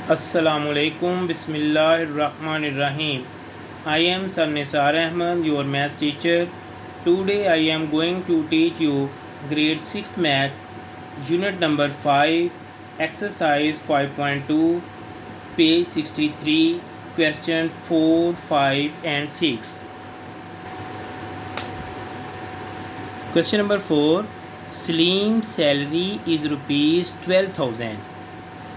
Assalamualaikum Bismillahirrahmanirrahim. I am Sir Nisar Ahmed, your math teacher. Today I am going to teach you grade 6th math, unit number 5, exercise 5.2, page 63, question 4, 5 and 6. Question number 4. Salim's salary is rupees 12,000.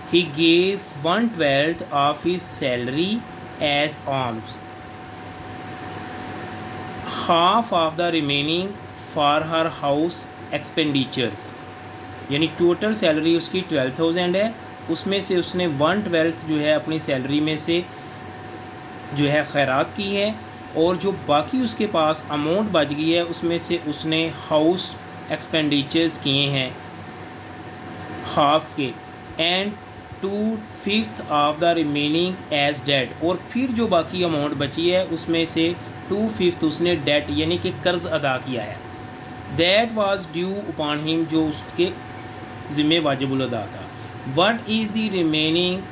He gave 1/12 of his salary as alms. Half of the remaining for her house expenditures. यानी total salary उसकी 12,000 है, उसमें से उसने 1/12 जो है अपनी salary में से जो है खैरात की है, और जो बाकी उसके पास अमाउंट बच गई है उसमें से उसने हाउस एक्सपेंडिचर्स किए हैं हाफ के, and 2/5 of the remaining as debt, और फिर जो बाकी अमाउंट बची है उसमें से 2/5 उसने डेट यानी कि कर्ज़ अदा किया है। That was due upon him, जो उसके ज़िम्मे वाजिबुल अदा था। What is the remaining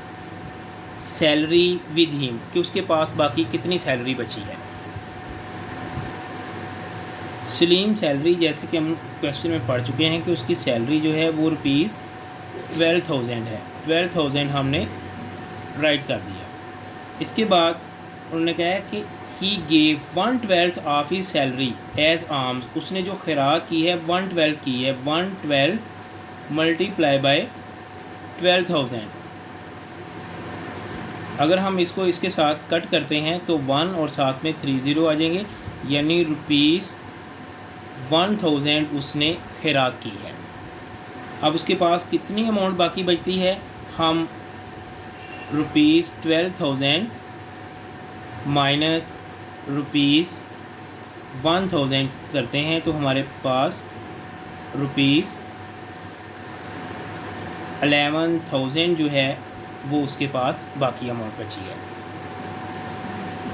salary with him, कि उसके पास बाकी कितनी सैलरी बची है। सलीम सैलरी, जैसे कि हम क्वेश्चन में पढ़ चुके हैं कि उसकी सैलरी जो है वो रुपीज़ 12,000 है। 12,000 हमने राइट कर दिया। इसके बाद उन्होंने कहा कि he gave 1/12 of he salary as alms, उसने जो खैरात की है 1/12 की है। 1/12 मल्टीप्लाई बाय 12,000। अगर हम इसको इसके साथ कट करते हैं तो 1 और साथ में 30 आ जाएंगे, यानी रुपीज़ 1000 उसने खैरात की है। अब उसके पास कितनी अमाउंट बाकी बचती है, हम रुपीज़ 12,000 माइनस रुपीज़ 1000 करते हैं तो हमारे पास रुपीज़ 11,000 जो है वो उसके पास बाकी अमाउंट बची है।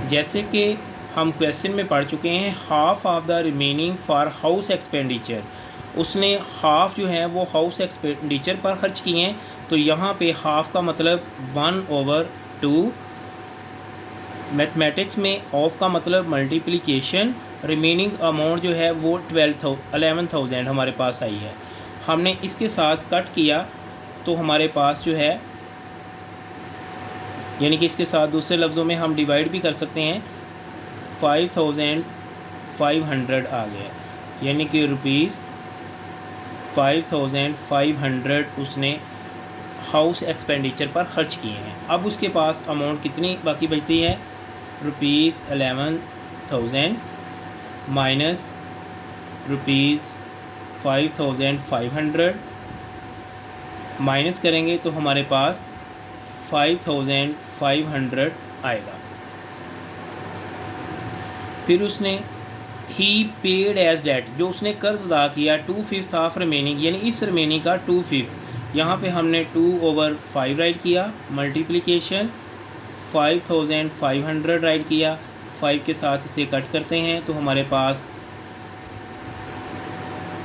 जैसे कि हम क्वेश्चन में पढ़ चुके हैं, half of the remaining for house expenditure, उसने हाफ़ जो है वो हाउस एक्सपेंडिचर पर खर्च किए हैं। तो यहाँ पे हाफ़ का मतलब 1/2, मैथमेटिक्स में ऑफ का मतलब मल्टीप्लिकेशन, रिमेनिंग अमाउंट जो है वो 11,000 हमारे पास आई है। हमने इसके साथ कट किया तो हमारे पास जो है, यानी कि इसके साथ दूसरे लफ्ज़ों में हम डिवाइड भी कर सकते हैं, 5,500 आ गया, यानी कि रुपीज़ 5,500 उसने हाउस एक्सपेंडिचर पर ख़र्च किए हैं। अब उसके पास अमाउंट कितनी बाकी बचती है, रुपीज़ 11,000 माइनस रुपीज़ 5,500 माइनस करेंगे तो हमारे पास 5,500 आएगा। फिर उसने ही पेड एज डेट, जो उसने कर्ज अदा किया 2/5 ऑफ रिमेनिंग, यानी इस रिमेनिंग का 2/5, यहाँ पे हमने 2/5 राइट किया, मल्टीप्लिकेशन 5,500 राइट किया, 5 के साथ इसे कट करते हैं तो हमारे पास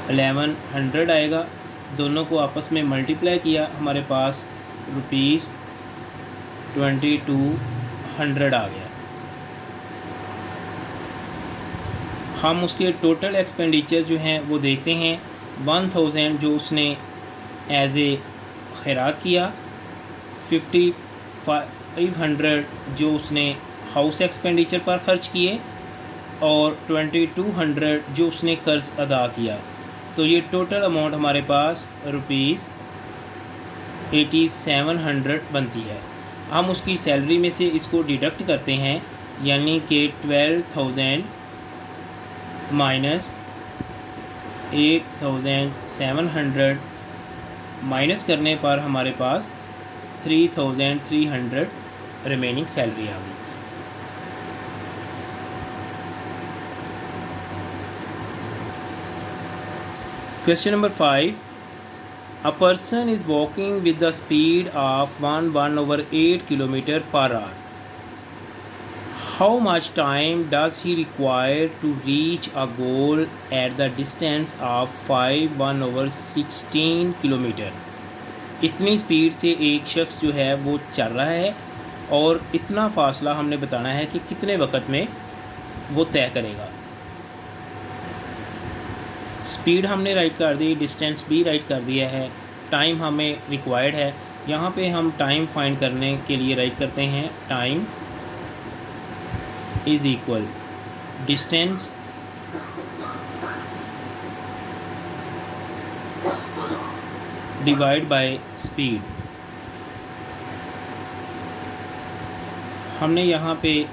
1100 आएगा। दोनों को आपस में मल्टीप्लाई किया, हमारे पास रुपीज़ 2200 आ गया। हम उसके टोटल एक्सपेंडिचर जो हैं वो देखते हैं। 1000 जो उसने एज ए खैरात किया, 5,500 जो उसने हाउस एक्सपेंडिचर पर ख़र्च किए, और 2200 जो उसने कर्ज अदा किया। तो ये टोटल अमाउंट हमारे पास रुपीज़ 8700 बनती है। हम उसकी सैलरी में से इसको डिडक्ट करते हैं, यानी कि 12,000 माइनस 8,700 माइनस करने पर हमारे पास 3,300 रिमेनिंग सैलरी आ गई। Question number 5. A person is walking with the speed of 1/8 km per hour. How much time does he require to reach a goal at the distance of 5/16 km? इतनी speed से एक शख्स जो है वो चल रहा है और इतना फासला हमने बताना है कि कितने वक्त में वो तय करेगा। स्पीड हमने राइट कर दी, डिस्टेंस भी राइट कर दिया है, टाइम हमें रिक्वायर्ड है। यहाँ पे हम टाइम फाइंड करने के लिए राइट करते हैं time is equal distance divide by speed. हमने यहाँ पे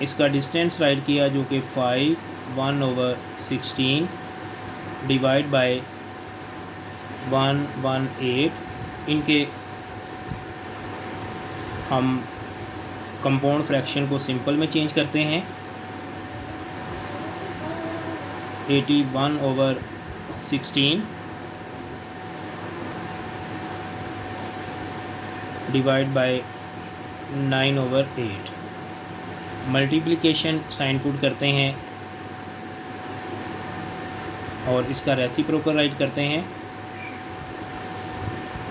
इसका डिस्टेंस राइट किया जो कि 5/1/16 डिवाइड बाय 118। इनके हम कंपाउंड फ्रैक्शन को सिंपल में चेंज करते हैं। 81/16 divide by 9/8। Multiplication sign put करते हैं और इसका रेसिप्रोकल राइट करते हैं।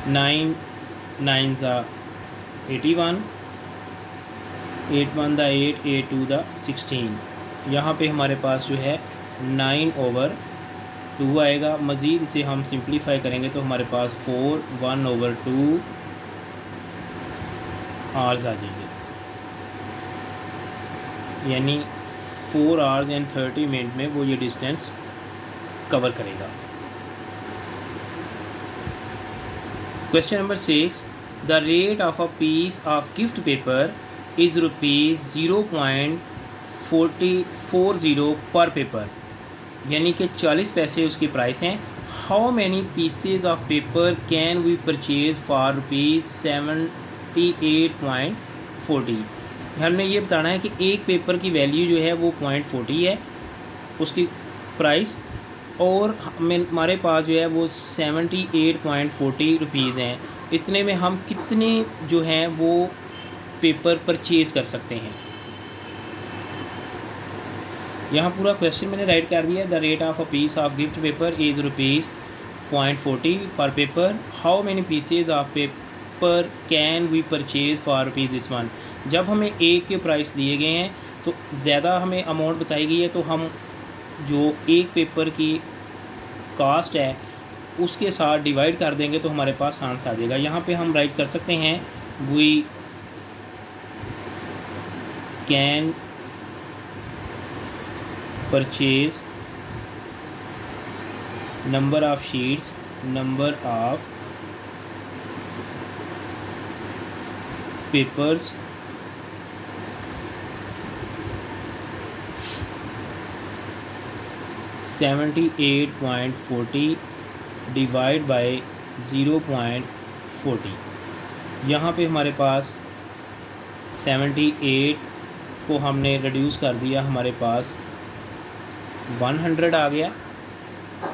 9 9 81, 8 1 8, 8 2 16। यहाँ पे हमारे पास जो है 9/2 आएगा। मज़ीद इसे हम सिंप्लीफाई करेंगे तो हमारे पास 4/1/2 आवर्स आ जाएंगे, यानी 4 hours and 30 मिनट में वो ये डिस्टेंस कवर करेगा। Question number 6, the rate of a piece of gift paper is ₹0.40 per paper, यानी कि 40 पैसे उसकी प्राइस हैं। How many pieces of paper can we purchase for ₹78.40। हमने ये बताना है कि एक पेपर की वैल्यू जो है वो 0.40 है उसकी प्राइस, और हमारे पास जो है वो 78.40 रुपीज़ हैं। इतने में हम कितने जो हैं वो पेपर परचेज़ कर सकते हैं। यहाँ पूरा क्वेश्चन मैंने राइट कर दिया। The rate of a piece of gift paper is ₹0.40 per paper. How many pieces of paper can we purchase for ₹1। जब हमें एक के प्राइस दिए गए हैं तो ज़्यादा हमें अमाउंट बताई गई है, तो हम जो एक पेपर की कास्ट है उसके साथ डिवाइड कर देंगे तो हमारे पास आंसर आ जाएगा। यहाँ पे हम राइट कर सकते हैं we can purchase number of sheets, number of papers $78.40 divide by 0.40। यहाँ पे हमारे पास 78 को हमने रिड्यूस कर दिया, हमारे पास 100 आ गया,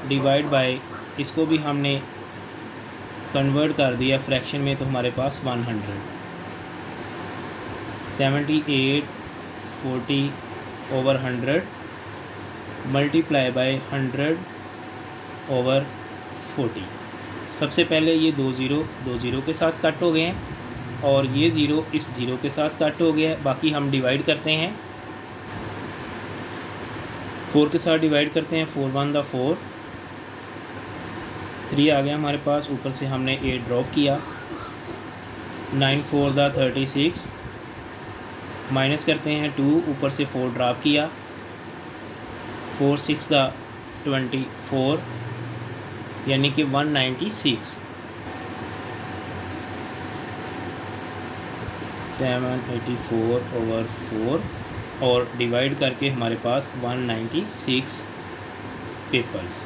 डिवाइड बाय इसको भी हमने कन्वर्ट कर दिया फ्रैक्शन में तो हमारे पास 100। 78/40/100 मल्टीप्लाई बाय 100/40। सबसे पहले ये 2 0 के साथ कट हो गए हैं और ये 0 इस 0 के साथ कट हो गया। बाकी हम डिवाइड करते हैं, 4 के साथ डिवाइड करते हैं। 4 1 4, 3 आ गया हमारे पास, ऊपर से हमने 8 ड्रॉप किया। 9 4 36, माइनस करते हैं 2, ऊपर से 4 ड्रॉप किया। 4 6 24, यानी कि 196। 784/4 और डिवाइड करके हमारे पास 196 पेपर्स।